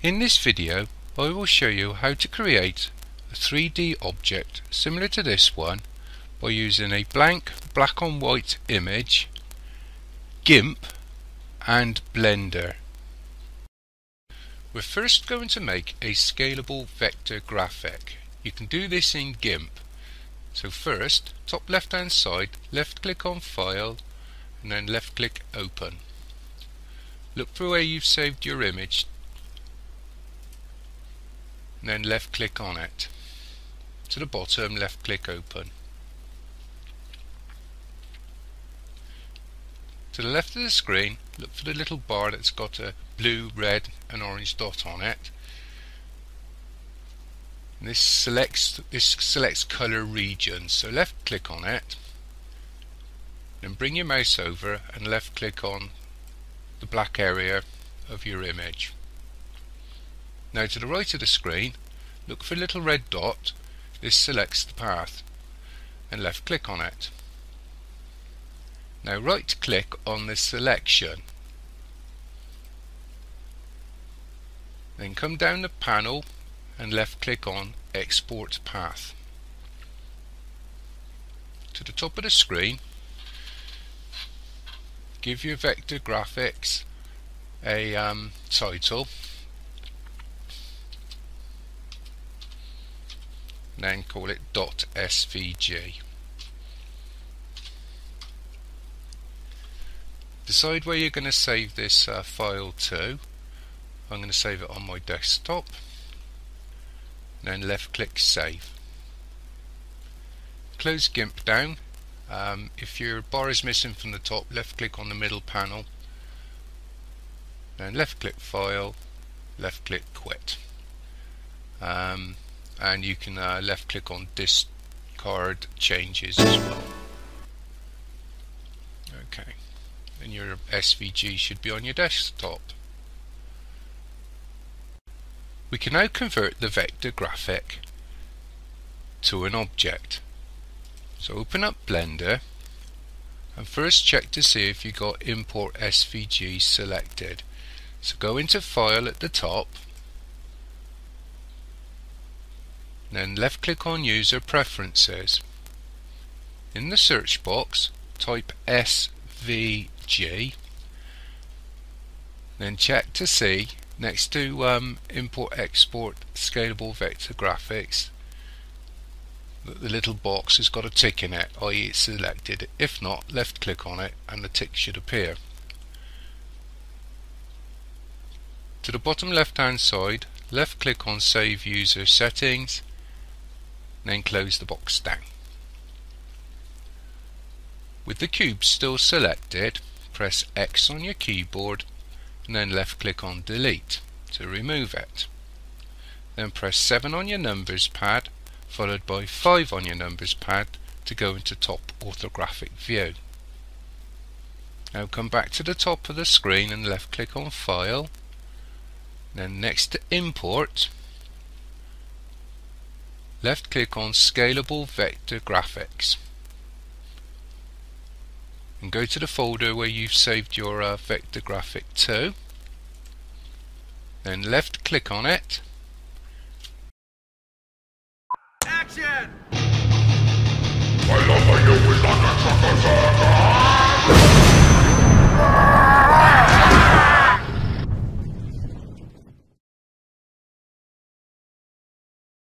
In this video I will show you how to create a 3D object similar to this one by using a blank black on white image, GIMP and Blender. We're first going to make a scalable vector graphic. You can do this in GIMP. So first, top left hand side, left click on File and then left click Open. Look for where you've saved your image and then left click on it. To the bottom, left click Open. To the left of the screen, look for the little bar that's got a blue, red and orange dot on it. And this selects color regions, so left click on it, then bring your mouse over and left click on the black area of your image. Now to the right of the screen, look for a little red dot. This selects the path and left click on it. Now right click on this selection, then come down the panel and left click on Export Path. To the top of the screen, give your vector graphics a title, and then call it .svg. Decide where you're going to save this file to. I'm going to save it on my desktop, and then left click Save. Close GIMP down. If your bar is missing from the top, left click on the middle panel, then left click File, left click Quit, and you can left click on Discard Changes as well. Okay, and your SVG should be on your desktop. We can now convert the vector graphic to an object. So open up Blender and first check to see if you got Import SVG selected. So go into File at the top, then left click on User Preferences. In the search box type SVG, then check to see next to Import Export Scalable Vector Graphics that the little box has got a tick in it, i.e. it's selected. If not, left click on it and the tick should appear. To the bottom left hand side, left click on Save User Settings, then close the box down. With the cube still selected, press X on your keyboard and then left click on Delete to remove it. Then press 7 on your numbers pad, followed by 5 on your numbers pad to go into top orthographic view. Now come back to the top of the screen and left click on File, then next to Import, left click on Scalable Vector Graphics and go to the folder where you've saved your vector graphic to, then left click on it